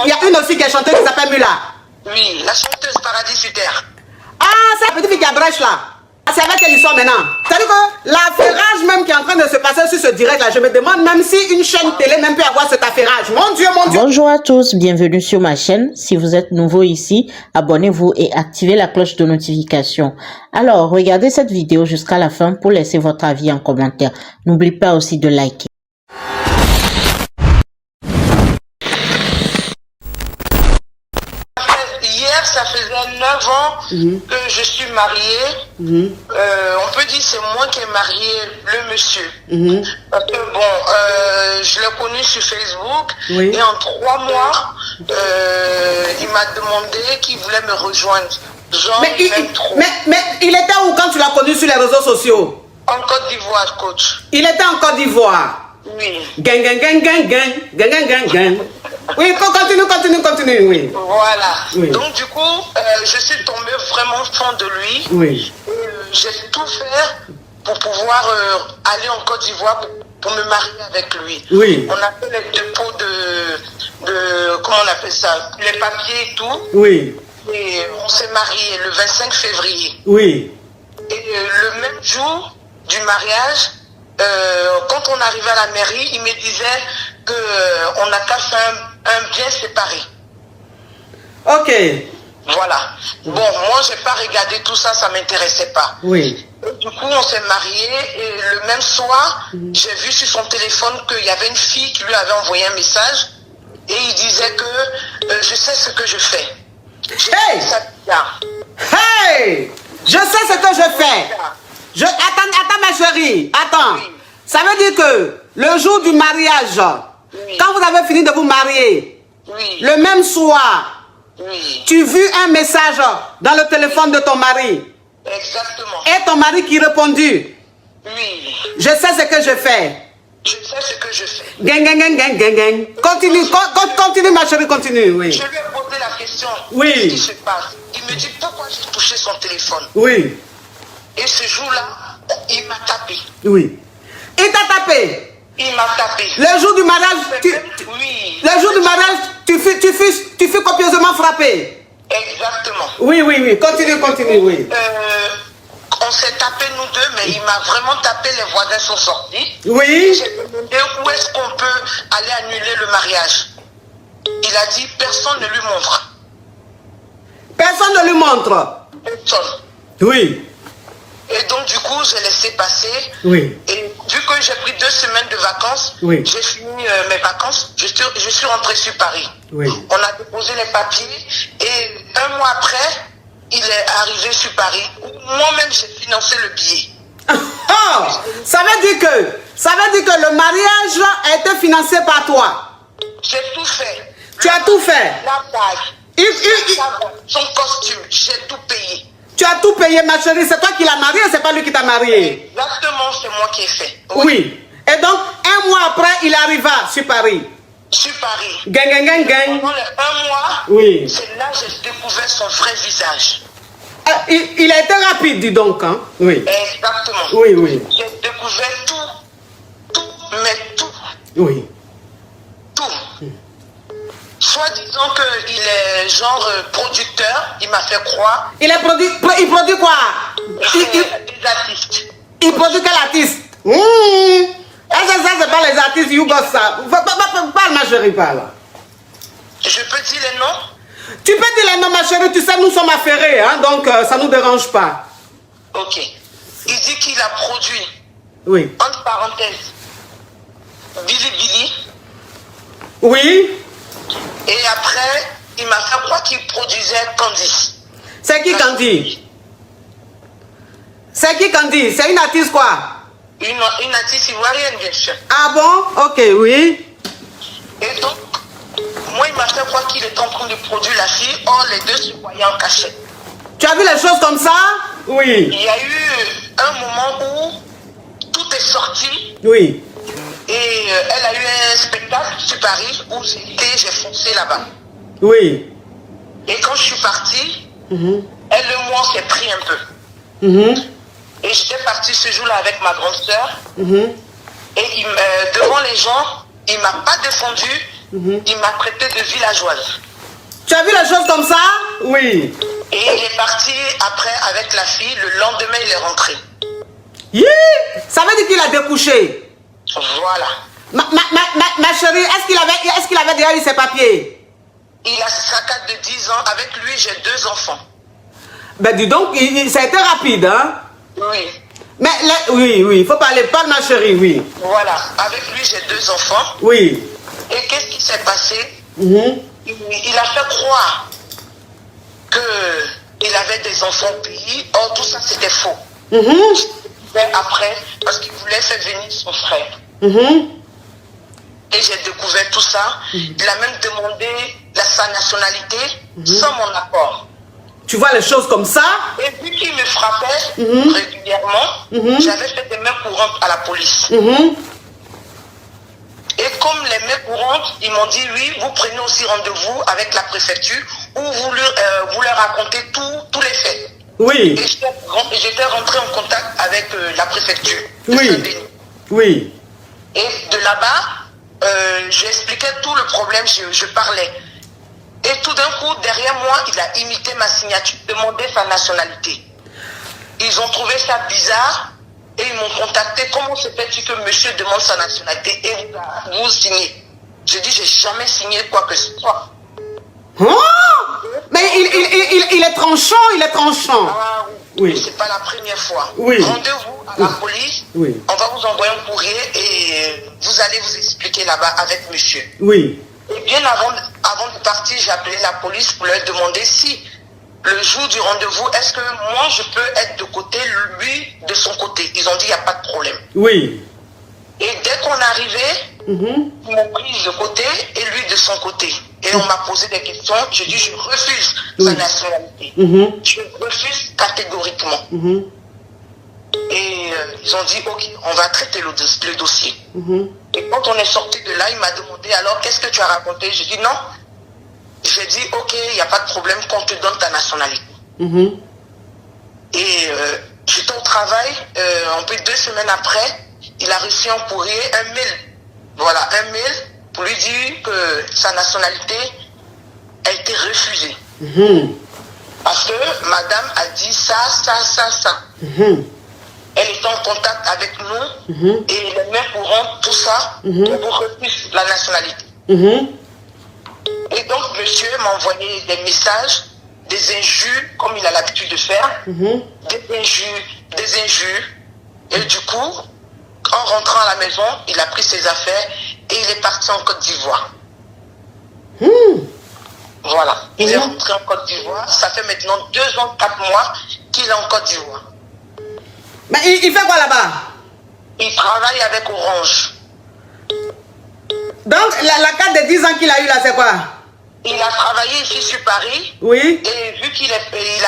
Il y a une aussi qui est chanteuse qui s'appelle Mula. Oui, la chanteuse Paradis sur Terre. Ah, c'est la petite fille qui a brèche là. C'est avec elle l'histoire maintenant. C'est-à-dire que l'affairage même qui est en train de se passer sur ce direct là, je me demande même si une chaîne télé même peut avoir cet affairage. Mon Dieu, mon Dieu. Bonjour à tous, bienvenue sur ma chaîne. Si vous êtes nouveau ici, abonnez-vous et activez la cloche de notification. Alors, regardez cette vidéo jusqu'à la fin pour laisser votre avis en commentaire. N'oubliez pas aussi de liker. Hier, ça faisait 9 ans que je suis mariée. On peut dire que c'est moi qui ai marié le monsieur. Parce que bon, je l'ai connu sur Facebook. Et en 3 mois, il m'a demandé qu'il voulait me rejoindre. Genre, mais il était où quand tu l'as connu sur les réseaux sociaux? En Côte d'Ivoire, coach. Il était en Côte d'Ivoire. Oui. Gang, gang, gang, gang, gang, gang, gang, gang, gang. Oui, continue, oui. Voilà. Oui. Donc du coup, je suis tombée vraiment fan de lui. Oui. J'ai tout fait pour pouvoir aller en Côte d'Ivoire pour me marier avec lui. Oui. On a fait les dépôts de comment on appelle ça, les papiers et tout. Oui. Et on s'est marié le 25 février. Oui. Et le même jour du mariage, quand on arrivait à la mairie, il me disait qu'on n'a qu'à faire un bien séparé. Ok. Voilà. Bon, moi, j'ai pas regardé tout ça, ça m'intéressait pas. Oui. Et du coup, on s'est mariés et le même soir, j'ai vu sur son téléphone qu'il y avait une fille qui lui avait envoyé un message et il disait que je sais ce que je fais. Hey! Hey! Je sais ce que je fais. Attends, ma chérie. Attends. Oui. Ça veut dire que le jour du mariage, quand vous avez fini de vous marier, le même soir, tu vis un message dans le téléphone de ton mari. Exactement. Et ton mari qui répondit. Oui. Je sais ce que je fais. Je sais ce que je fais. Gang, gang, gang, gang, gang, gang. Continue, ma chérie, continue, oui. Je lui ai posé la question. Oui. Qu'est-ce qui se passe? Il me dit pourquoi j'ai touché son téléphone. Oui. Et ce jour-là, il m'a tapé. Oui. Il t'a tapé. Il m'a tapé. Le jour du mariage, Oui. le jour du mariage, tu fus copieusement frappé. Exactement. Oui. Continue, oui. On s'est tapé nous deux, mais il m'a vraiment tapé, les voisins sont sortis. Oui. J'ai demandé où est-ce qu'on peut aller annuler le mariage. Il a dit personne ne lui montre. Personne ne lui montre. Personne. Oui. Et donc du coup, j'ai laissé passer. Oui. Et vu que j'ai pris 2 semaines de vacances, j'ai fini mes vacances, je suis rentré sur Paris. Oui. On a déposé les papiers et 1 mois après, il est arrivé sur Paris. Moi-même, j'ai financé le billet. Oh, ça veut dire que le mariage a été financé par toi. J'ai tout fait. Tu as tout fait. La bague, son costume, j'ai tout payé. Tu as tout payé, ma chérie. C'est toi qui l'as marié, c'est pas lui qui t'a marié. Exactement, c'est moi qui ai fait. Oui. Et donc, 1 mois après, il arriva sur Paris. Sur Paris. Gang, gang, gang, gang. Pendant les 1 mois, Oui. c'est là que j'ai découvert son vrai visage. Il a été rapide, dis donc. Hein? Oui. Exactement. Oui. J'ai découvert tout, mais tout. Oui. Tout. Soit disant qu'il est genre producteur, il m'a fait croire. Il produit quoi? Des artistes. Il produit quel artiste? Ça, c'est pas les artistes, you got ça. Parle, ma chérie, parle. Je peux dire les noms? Tu peux dire les noms, ma chérie, tu sais, nous sommes affairés, hein, donc ça ne nous dérange pas. Ok. Il dit qu'il a produit, Oui. entre parenthèses, Billy. Oui. Et après, il m'a fait croire qu'il produisait Candy. C'est qui Candy? C'est qui Candy? C'est une artiste quoi? Une artiste ivoirienne, bien sûr. Ah bon? Ok, oui. Et donc, moi, il m'a fait croire qu'il était en train de produire la fille. Or, les deux se voyaient en cachette. Tu as vu les choses comme ça? Oui. Il y a eu un moment où tout est sorti. Oui. Et elle a eu un spectacle sur Paris où j'ai foncé là-bas. Oui. Et quand je suis partie, elle et moi, on s'est pris un peu. Et j'étais partie ce jour-là avec ma grande sœur. Et devant les gens, il ne m'a pas défendu. il m'a traité de villageoise. Tu as vu les choses comme ça? Oui. Et il est parti après avec la fille. Le lendemain, il est rentré. Yeah. Ça veut dire qu'il a découché. Voilà. Ma chérie, est-ce qu'il avait déjà eu ses papiers? Il a sa carte de 10 ans. Avec lui, j'ai 2 enfants. Ben dis donc, ça a été rapide, hein? Oui. Mais là, oui, il faut parler. Parle, ma chérie, oui. Voilà. Avec lui, j'ai 2 enfants. Oui. Et qu'est-ce qui s'est passé? Il a fait croire qu'il avait des enfants au pays. Or, tout ça, c'était faux. Mais après, parce qu'il voulait faire venir son frère. Et j'ai découvert tout ça. Il a même demandé sa nationalité sans mon accord. Tu vois les choses comme ça? Et vu qu'il me frappait régulièrement, j'avais fait des mains courantes à la police. Et comme les mains courantes, ils m'ont dit oui, vous prenez aussi rendez-vous avec la préfecture où vous leur racontez tous les faits. Oui. Et j'étais rentré en contact avec la préfecture. Oui. Et de là-bas, j'expliquais tout le problème, je parlais. Et tout d'un coup, derrière moi, il a imité ma signature, demandé sa nationalité. Ils ont trouvé ça bizarre et ils m'ont contacté. Comment se fait-il que monsieur demande sa nationalité et vous signez? J'ai dit, j'ai jamais signé quoi que ce soit. Oh! Mais il est tranchant, Ah, oui. C'est pas la première fois. Oui. Rendez-vous à la police. Oui. On va vous envoyer un courrier et vous allez vous expliquer là-bas avec monsieur. Oui. Et bien avant de partir, j'ai appelé la police pour leur demander si le jour du rendez-vous, est-ce que moi je peux être de côté, lui de son côté. Ils ont dit il n'y a pas de problème. Oui. Et dès qu'on est arrivé, ils m'ont pris de côté et lui de son côté. Et on m'a posé des questions. Je dis je refuse sa nationalité. Je refuse catégoriquement. Et ils ont dit ok, on va traiter le dossier. Et quand on est sorti de là, il m'a demandé alors qu'est-ce que tu as raconté? J'ai dit non. J'ai dit ok, il n'y a pas de problème qu'on te donne ta nationalité. Et j'étais au travail, un peu 2 semaines après, il a reçu un courrier, un mail. Voilà, un mail pour lui dire que sa nationalité a été refusée. Parce que madame a dit ça. Elle est en contact avec nous et les mains courantes, tout ça, on vous refuse la nationalité. Et donc, monsieur m'a envoyé des messages, des injures, comme il a l'habitude de faire, des injures. Et du coup, en rentrant à la maison, il a pris ses affaires et il est parti en Côte d'Ivoire. Voilà, il est rentré en Côte d'Ivoire. Ça fait maintenant 2 ans, 4 mois qu'il est en Côte d'Ivoire. Mais il fait quoi là-bas? Il travaille avec Orange. Donc, la carte de 10 ans qu'il a eu là, c'est quoi? Il a travaillé ici sur Paris. Oui. Et vu qu'il a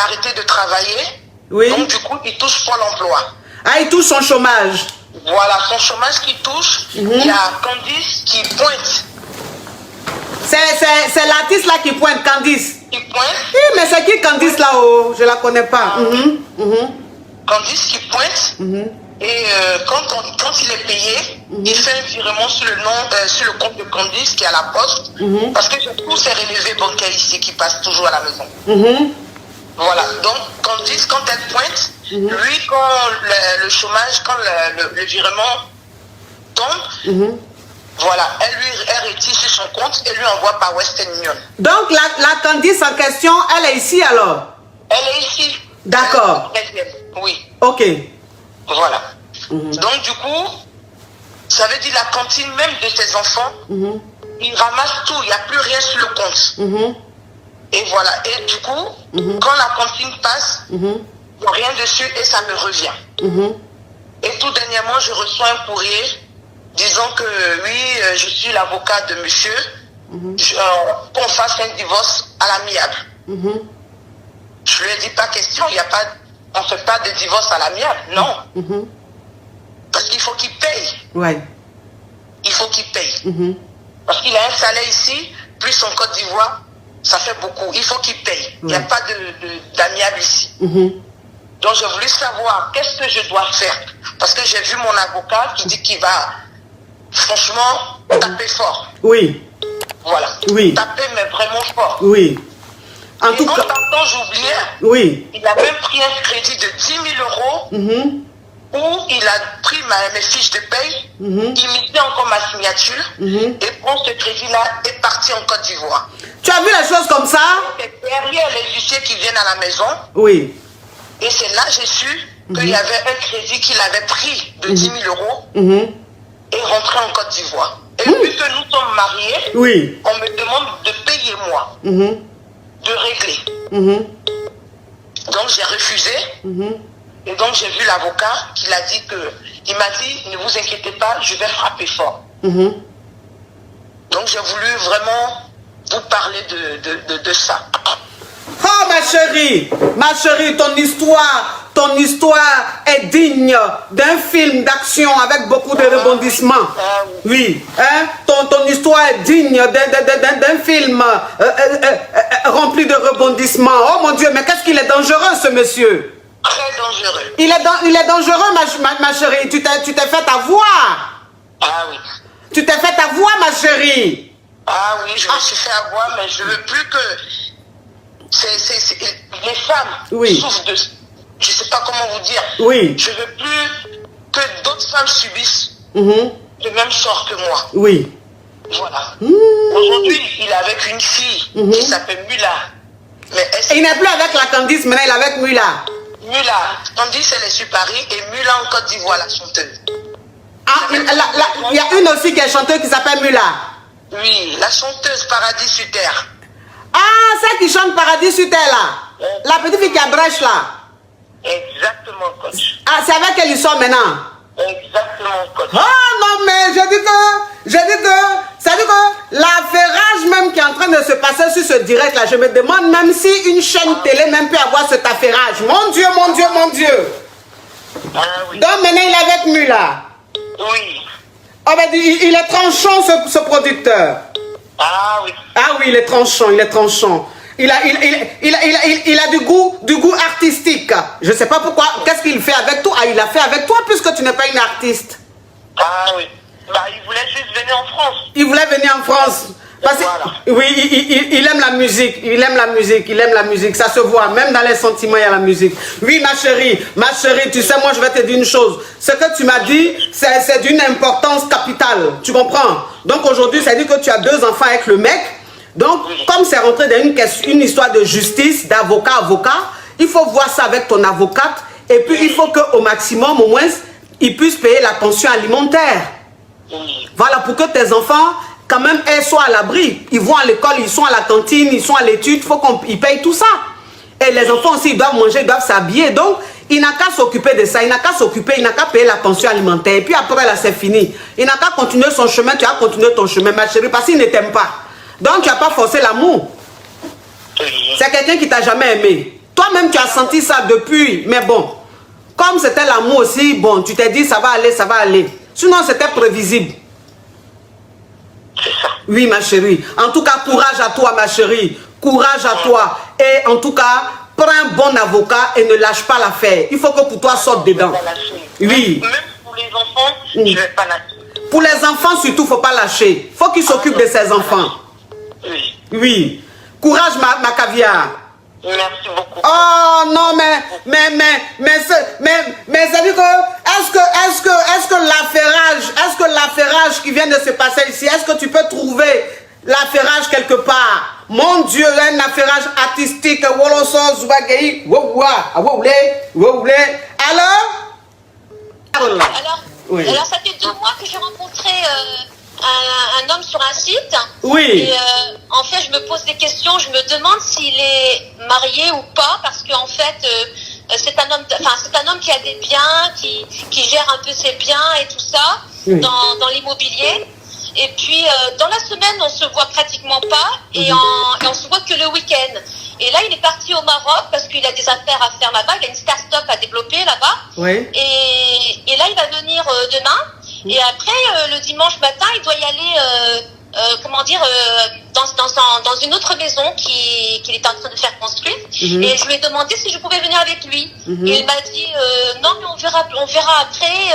arrêté de travailler, donc du coup, il touche pas l'emploi. Ah, il touche son chômage. Voilà, son chômage qui touche. Il y a Candice qui pointe. C'est l'artiste là qui pointe, Candice. Qui pointe. Oui, mais c'est qui Candice là-haut? Je la connais pas. Candice qui pointe. Et quand il est payé, il fait un virement sur le nom, sur le compte de Candice qui est à la poste. Parce que j'ai tous ces relevés bancaires ici qui passent toujours à la maison. Voilà. Donc Candice, quand elle pointe, lui, quand le chômage, quand le virement tombe, voilà, elle retire sur son compte et lui envoie par Western Union. Donc la Candice en question, elle est ici alors? Elle est ici. D'accord. Oui. Ok. Voilà. Donc du coup, ça veut dire la cantine même de ses enfants, ils ramassent tout, il n'y a plus rien sur le compte. Et voilà. Et du coup, quand la cantine passe, il n'y a rien dessus et ça me revient. Et tout dernièrement, je reçois un courrier disant que oui, je suis l'avocat de monsieur, qu'on fasse un divorce à l'amiable. Je lui ai dit pas question, on ne fait pas de divorce à l'amiable, non. Parce qu'il faut qu'il paye. Ouais. Il faut qu'il paye. Parce qu'il a un salaire ici, plus en Côte d'Ivoire, ça fait beaucoup. Il faut qu'il paye. Il n'y a pas d'amiable ici. Donc j'ai voulu savoir qu'est-ce que je dois faire. Parce que j'ai vu mon avocat qui dit qu'il va franchement taper fort. Oui. Voilà. Oui. Taper, mais vraiment fort. Oui. En tout cas. temps, j'oubliais. Oui. Il a même pris un crédit de 10 000 euros où il a pris mes fiches de paye, imité encore ma signature et prend ce crédit-là est parti en Côte d'Ivoire. Tu as vu les choses comme ça? C'est derrière les huissiers qui viennent à la maison. Oui. Et c'est là que j'ai su qu'il y avait un crédit qu'il avait pris de 10 000 euros et rentré en Côte d'Ivoire. Et puisque nous sommes mariés, Oui. on me demande de payer moi, de régler. Donc j'ai refusé. Et donc j'ai vu l'avocat qui a dit que, il m'a dit, ne vous inquiétez pas, je vais frapper fort. Donc j'ai voulu vraiment vous parler de ça. Oh ma chérie, ton histoire est digne d'un film d'action avec beaucoup de rebondissements. Oui, hein? Ton histoire est digne d'un film rempli de rebondissements. Oh mon Dieu, mais qu'est-ce qu'il est dangereux ce monsieur. Très dangereux. Il est dangereux ma chérie, tu t'es fait avoir. Ah oui. Tu t'es fait avoir ma chérie. Ah oui, je me suis fait avoir, mais je ne veux plus que les femmes souffrent de... Je ne sais pas comment vous dire. Oui. Je ne veux plus que d'autres femmes subissent le même sort que moi. Oui. Voilà. Aujourd'hui, il est avec une fille qui s'appelle Mula. Mais il n'est plus avec la Candice, maintenant il est avec Mula. Mula. Candice, elle est sur Paris et Mula en Côte d'Ivoire, la chanteuse. Ah, il y a une aussi qui est chanteuse qui s'appelle Mula. Oui, la chanteuse Paradis sur Terre. Ah, celle qui chante Paradis sur Terre là. La petite fille qui a brèche là. Exactement, coach. Ah, c'est avec elle ils sont maintenant. Exactement, coach. Ah non, mais je dis que, c'est-à-dire que l'affairage même qui est en train de se passer sur ce direct là, je me demande même si une chaîne télé même peut avoir cet affairage. Mon Dieu, mon Dieu, mon Dieu. Ah oui. Donc maintenant il est avec Mula. Oui. Oh ben il est tranchant ce producteur. Ah oui. Ah oui, il est tranchant, il est tranchant. Il a du goût artistique. Je ne sais pas pourquoi. Qu'est-ce qu'il fait avec toi? Ah, il a fait avec toi puisque tu n'es pas une artiste. Ah oui. Bah, il voulait juste venir en France. Il voulait venir en France. Parce que, oui, il aime la musique. Il aime la musique. Il aime la musique. Ça se voit. Même dans les sentiments, il y a la musique. Oui, ma chérie, tu sais, moi, je vais te dire une chose. Ce que tu m'as dit, c'est d'une importance capitale. Tu comprends? Donc, aujourd'hui, ça dit que tu as 2 enfants avec le mec. Donc, comme c'est rentré dans une histoire de justice, d'avocat, il faut voir ça avec ton avocate. Et puis, il faut qu'au maximum, au moins, ils puissent payer la pension alimentaire. Voilà, pour que tes enfants, quand même, soient à l'abri. Ils vont à l'école, ils sont à la cantine, ils sont à l'étude, il faut qu'ils payent tout ça. Et les enfants aussi, ils doivent manger, ils doivent s'habiller. Donc, il n'a qu'à s'occuper de ça, il n'a qu'à payer la pension alimentaire. Et puis après, là, c'est fini. Il n'a qu'à continuer son chemin, tu as continué ton chemin, ma chérie, parce qu'il ne t'aime pas. Donc, tu n'as pas forcé l'amour. C'est quelqu'un qui t'a jamais aimé. Toi-même, tu as senti ça depuis. Mais bon, comme c'était l'amour aussi, bon, tu t'es dit, ça va aller, ça va aller. Sinon, c'était prévisible. Oui, ma chérie. En tout cas, courage à toi, ma chérie. Courage à toi. Et en tout cas, prends un bon avocat et ne lâche pas l'affaire. Il faut que pour toi, sorte dedans. Oui. Même pour les enfants, je ne vais pas lâcher. Pour les enfants, surtout, il ne faut pas lâcher. Il faut qu'il s'occupe de ses enfants. Oui. Oui. Courage, ma caviar. Merci beaucoup. Oh non, mais ça dit que est-ce que l'affairage qui vient de se passer ici, est-ce que tu peux trouver l'affairage quelque part? Mon Dieu, un affairage artistique. Alors, oui. Alors ça fait 2 mois que j'ai rencontré un homme sur un site. Oui. Et en fait, je me pose des questions. Je me demande s'il est marié ou pas, parce qu'en fait, c'est un homme qui a des biens, qui gère un peu ses biens et tout ça dans l'immobilier. Et puis dans la semaine, on se voit pratiquement pas et on se voit que le week-end. Et là, il est parti au Maroc parce qu'il a des affaires à faire là-bas. Il a une start-up à développer là-bas. Oui. Et là, il va venir demain. Et après, le dimanche matin, il doit y aller, dans une autre maison qu'il est en train de faire construire. Et je lui ai demandé si je pouvais venir avec lui. Et il m'a dit, non, mais on verra après.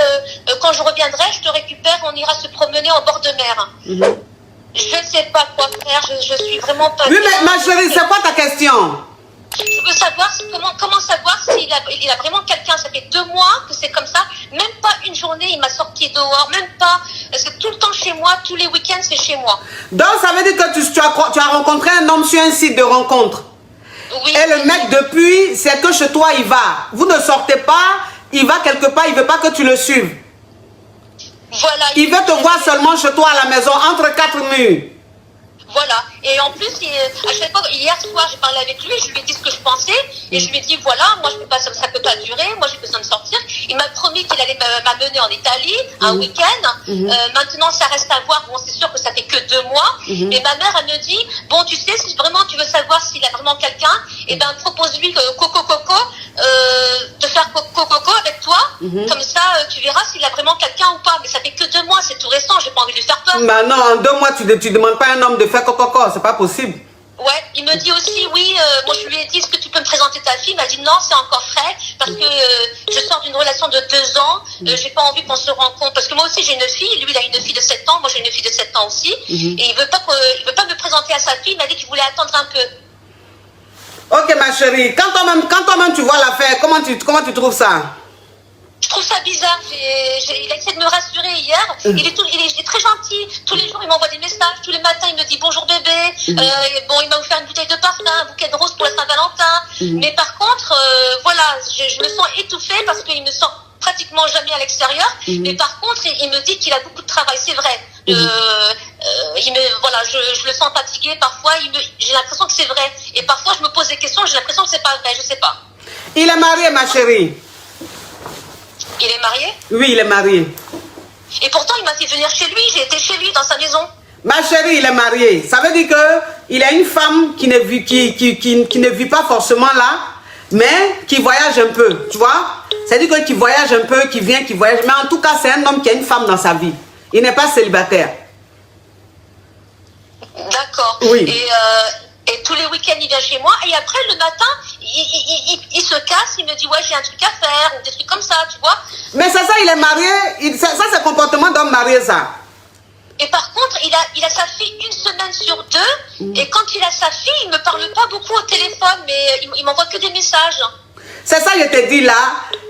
Quand je reviendrai, je te récupère, on ira se promener en bord de mer. Je ne sais pas quoi faire, je suis vraiment pas Oui, bien. mais ma chérie, c'est quoi ta question? Je veux savoir comment savoir s'il a vraiment quelqu'un. Ça fait 2 mois que c'est comme ça. Même pas une journée, il m'a sorti dehors. Même pas. C'est tout le temps chez moi. Tous les week-ends, c'est chez moi. Donc, ça veut dire que tu as rencontré un homme sur un site de rencontre. Oui. Et le mec, depuis, c'est que chez toi, il va. Vous ne sortez pas, il va quelque part, il ne veut pas que tu le suives. Voilà. Il veut te voir seulement chez toi à la maison, entre 4 murs. Voilà. Et en plus, à chaque fois, hier soir, j'ai parlé avec lui, je lui ai dit ce que je pensais, et je lui ai dit, voilà, moi, je peux pas, ça peut pas durer, moi, j'ai besoin de sortir. Il m'a promis qu'il allait m'amener en Italie, un week-end. Maintenant, ça reste à voir. Bon, c'est sûr que ça fait que 2 mois. Mais ma mère, elle me dit, bon, tu sais, si vraiment tu veux savoir s'il a vraiment quelqu'un, eh ben, propose-lui de faire coco avec toi. Comme ça, tu verras s'il a vraiment quelqu'un ou pas. Mais ça fait que 2 mois, c'est tout récent, j'ai pas envie de lui faire peur. Bah non, en 2 mois, tu demandes pas à un homme de faire coco, c'est pas possible. Ouais, il me dit aussi, oui, moi je lui ai dit, est-ce que tu peux me présenter ta fille? Il m'a dit, non, c'est encore frais, parce que je sors d'une relation de 2 ans, j'ai pas envie qu'on se rencontre, parce que moi aussi j'ai une fille, lui il a une fille de 7 ans, moi j'ai une fille de 7 ans aussi, et il veut pas me présenter à sa fille, il m'a dit qu'il voulait attendre un peu. Ok ma chérie, quand toi-même tu vois l'affaire, comment tu trouves ça? Je trouve ça bizarre. Il a essayé de me rassurer hier. Il est très gentil. Tous les jours, il m'envoie des messages. Tous les matins, il me dit bonjour bébé. Bon, il m'a offert une bouteille de parfum, un bouquet de roses pour la Saint-Valentin. Mais par contre, voilà, je me sens étouffée parce qu'il me sent pratiquement jamais à l'extérieur. Mais par contre, il me dit qu'il a beaucoup de travail. C'est vrai. Voilà, je le sens fatigué. Parfois, j'ai l'impression que c'est vrai. Et parfois, je me pose des questions. J'ai l'impression que c'est pas vrai. Je sais pas. Il est marié, ma chérie. Il est marié? Oui, il est marié. Et pourtant, il m'a fait venir chez lui. J'ai été chez lui, dans sa maison. Ma chérie, il est marié. Ça veut dire qu'il a une femme qui ne vit pas forcément là, mais qui voyage un peu, tu vois. C'est-à-dire qu'il voyage un peu, qu'il vient, qu'il voyage. Mais en tout cas, c'est un homme qui a une femme dans sa vie. Il n'est pas célibataire. D'accord. Oui. Et tous les week-ends, il vient chez moi. Et après, le matin, il se casse. Il me dit, ouais, j'ai un truc à faire. Ou des trucs comme ça, tu vois. Mais c'est ça, il est marié. Ça, c'est le comportement d'homme marié, ça. Et par contre, il a sa fille 1 semaine sur 2. Et quand il a sa fille, il ne me parle pas beaucoup au téléphone. Mais il m'envoie que des messages. C'est ça, je te dis là.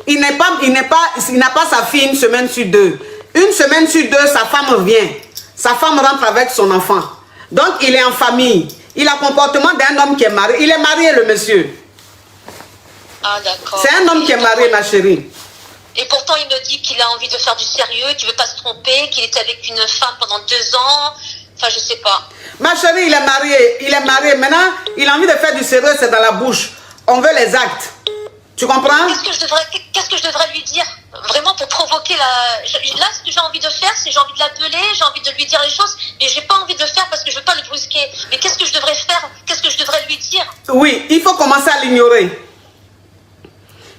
Il n'a pas sa fille 1 semaine sur 2. 1 semaine sur 2, sa femme vient. Sa femme rentre avec son enfant. Donc, il est en famille. Il a le comportement d'un homme qui est marié. Il est marié, le monsieur. Ah, d'accord. C'est un homme qui est marié, ma chérie. Et pourtant, il me dit qu'il a envie de faire du sérieux, qu'il ne veut pas se tromper, qu'il est avec une femme pendant 2 ans. Enfin, je sais pas. Ma chérie, il est marié. Il est marié. Maintenant, il a envie de faire du sérieux, c'est dans la bouche. On veut les actes. Tu comprends? Qu'est-ce que je devrais lui dire? Vraiment pour provoquer la... Là, ce que j'ai envie de faire, c'est j'ai envie de l'appeler, j'ai envie de lui dire les choses, mais j'ai pas envie de le faire parce que je veux pas le brusquer. Mais qu'est-ce que je devrais faire? Qu'est-ce que je devrais lui dire? Oui, il faut commencer à l'ignorer.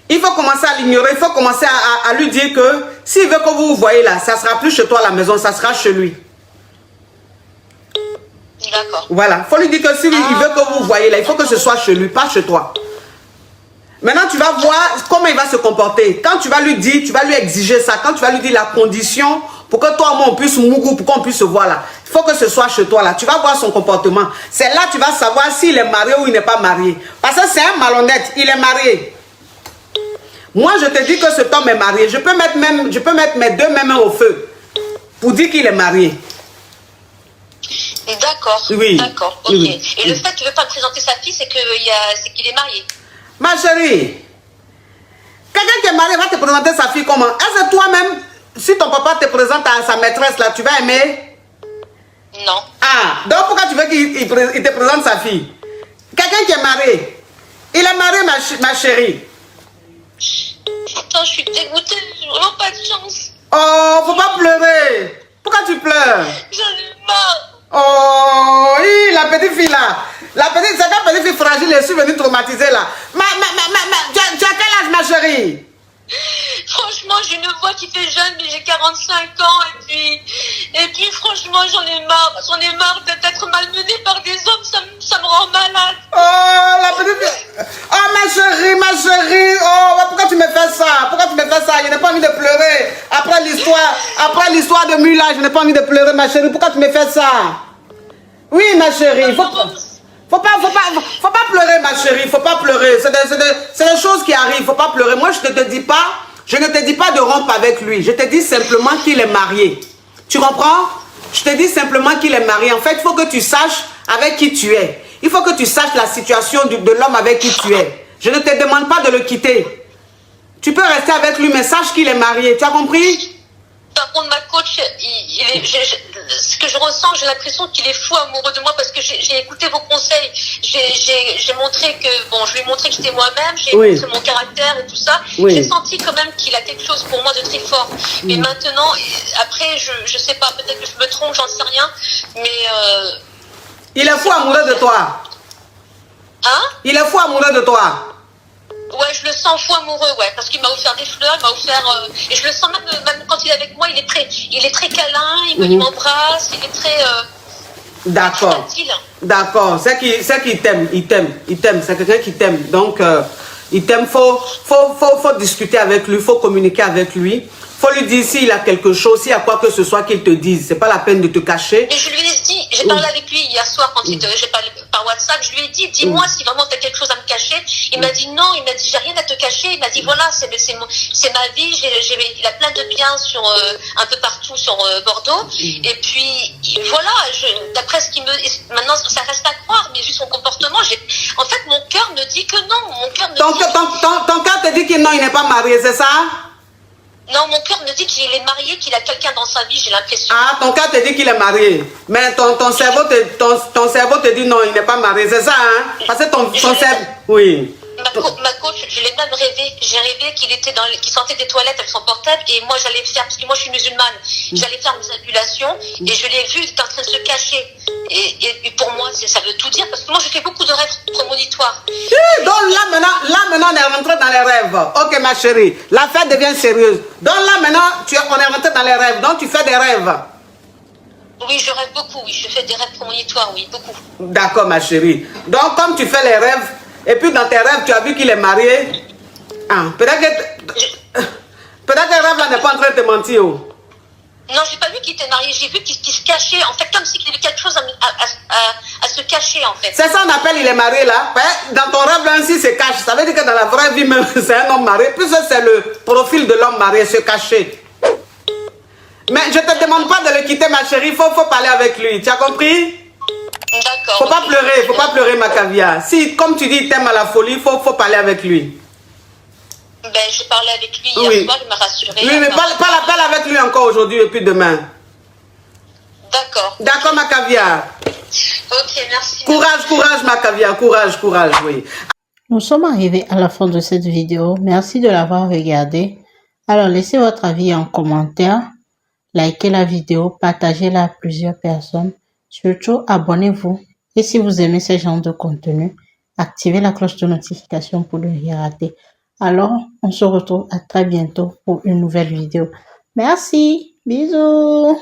Il faut commencer à l'ignorer. Il faut commencer à lui dire que s'il veut que vous vous voyez là, ça sera plus chez toi à la maison, ça sera chez lui. D'accord. Voilà. Il faut lui dire que s'il veut que vous vous voyez là, il faut que ce soit chez lui, pas chez toi. Maintenant, tu vas voir comment il va se comporter. Quand tu vas lui dire, tu vas lui exiger ça. Quand tu vas lui dire la condition pour que toi et moi on puisse mougou, pour qu'on puisse se voir là. Il faut que ce soit chez toi là. Tu vas voir son comportement. C'est là que tu vas savoir s'il est marié ou il n'est pas marié. Parce que c'est un malhonnête. Il est marié. Moi, je te dis que cet homme est marié. Je peux mettre mes 2 mains au feu pour dire qu'il est marié. D'accord. Oui. D'accord. Ok. Oui. Et le fait qu'il ne veut pas me présenter sa fille, c'est qu'il est marié. Ma chérie, quelqu'un qui est marié va te présenter sa fille comment? Est-ce que toi-même, si ton papa te présente à sa maîtresse là, tu vas aimer? Non. Ah, donc pourquoi tu veux qu'il te présente sa fille? Quelqu'un qui est marié. Il est marié, ma chérie. Putain, je suis dégoûtée, j'ai vraiment pas de chance. Oh, faut pas pleurer. Pourquoi tu pleures? J'en ai marre. Oh, oui, la petite fille là. C'est la petite fille fragile, elle est venue traumatiser là. Tu as quel âge, ma chérie? Franchement, j'ai une voix qui fait jeune, mais j'ai 45 ans. Et puis franchement, j'en ai marre. J'en ai marre d'être malmenée par des hommes. Ça me rend malade. Oh, la petite fille. Oh, ma chérie. Oh, pourquoi tu me fais ça? Pourquoi tu me fais ça? Je n'ai pas envie de pleurer. Après l'histoire de Mula, je n'ai pas envie de pleurer, ma chérie. Pourquoi tu me fais ça? Oui, ma chérie, faut pas pleurer, ma chérie, faut pas pleurer. C'est des choses qui arrivent, faut pas pleurer. Moi, je ne te dis pas de rompre avec lui. Je te dis simplement qu'il est marié. Tu comprends? Je te dis simplement qu'il est marié. En fait, il faut que tu saches avec qui tu es. Il faut que tu saches la situation de l'homme avec qui tu es. Je ne te demande pas de le quitter. Tu peux rester avec lui, mais sache qu'il est marié. Tu as compris? Par contre, ma coach, ce que je ressens, j'ai l'impression qu'il est fou amoureux de moi parce que j'ai écouté vos conseils. J'ai montré que, bon, je lui ai montré que j'étais moi-même, j'ai montré mon caractère et tout ça. Oui. J'ai senti quand même qu'il a quelque chose pour moi de très fort. Mais maintenant, après, je sais pas, peut-être que je me trompe, j'en sais rien. Mais il est fou amoureux de toi. Hein? Il est fou amoureux de toi. Ouais, je le sens fou amoureux, ouais, parce qu'il m'a offert des fleurs, il m'a offert, et je le sens même quand il est avec moi, il est très câlin, il m'embrasse, il est très, d'accord, d'accord, c'est qu'il t'aime, il t'aime, c'est quelqu'un qui t'aime, donc il t'aime, faut discuter avec lui, faut communiquer avec lui, faut lui dire s'il a quelque chose, s'il y a quoi que ce soit qu'il te dise, c'est pas la peine de te cacher. Et je lui ai dit, j'ai parlé avec lui hier soir quand j'ai parlé par WhatsApp, je lui ai dit, dis-moi si vraiment tu as quelque chose à me cacher. Il m'a dit non, il m'a dit j'ai rien à te cacher, il m'a dit voilà, c'est ma vie, il a plein de biens sur un peu partout sur Bordeaux. Et puis voilà, d'après ce qu'il me, maintenant ça reste à croire, mais vu son comportement, en fait mon cœur me dit que non, mon cœur me ton cœur te dit que non, il n'est pas marié, c'est ça? Non, mon cœur me dit qu'il est marié, qu'il a quelqu'un dans sa vie, j'ai l'impression. Ah, ton cœur te dit qu'il est marié. Mais ton cerveau te dit non, il n'est pas marié. C'est ça, hein? Parce que ton cerveau... Oui. Ma coach, je l'ai même rêvé. J'ai rêvé qu'il sortait des toilettes avec son portable et moi j'allais faire, parce que moi je suis musulmane, j'allais faire mes impulations et je l'ai vu, il était en train de se cacher. Et pour moi, ça veut tout dire parce que moi je fais beaucoup de rêves prémonitoires. Donc là maintenant, on est rentré dans les rêves. Ok, ma chérie, l'affaire devient sérieuse. Donc là maintenant, on est rentré dans les rêves. Donc tu fais des rêves. Oui, je rêve beaucoup, oui. Je fais des rêves prémonitoires, oui, beaucoup. D'accord, ma chérie. Donc comme tu fais les rêves, et puis dans tes rêves, tu as vu qu'il est marié. Ah, peut-être que le rêve là n'est pas en train de te mentir. Non, j'ai pas vu qu'il était marié, j'ai vu qu'il se cachait, en fait, comme s'il avait quelque chose à se cacher, en fait. C'est ça qu'on appelle il est marié là. Dans ton rêve là, s'il se cache, ça veut dire que dans la vraie vie même, c'est un homme marié. Puis c'est le profil de l'homme marié, se cacher. Mais je ne te demande pas de le quitter, ma chérie, il faut parler avec lui. Tu as compris? D'accord. Faut pas pleurer, ma caviar. Si, comme tu dis, il t'aime à la folie, il faut parler avec lui. Ben, j'ai parlé avec lui hier soir, il m'a rassuré. Oui, mais parle avec lui encore aujourd'hui et puis demain. D'accord. D'accord, ma caviar. Ok, merci. Courage, ma caviar, courage, oui. Nous sommes arrivés à la fin de cette vidéo. Merci de l'avoir regardée. Alors, laissez votre avis en commentaire. Likez la vidéo, partagez-la à plusieurs personnes. Surtout, abonnez-vous. Et si vous aimez ce genre de contenu, activez la cloche de notification pour ne rien rater. Alors, on se retrouve à très bientôt pour une nouvelle vidéo. Merci. Bisous.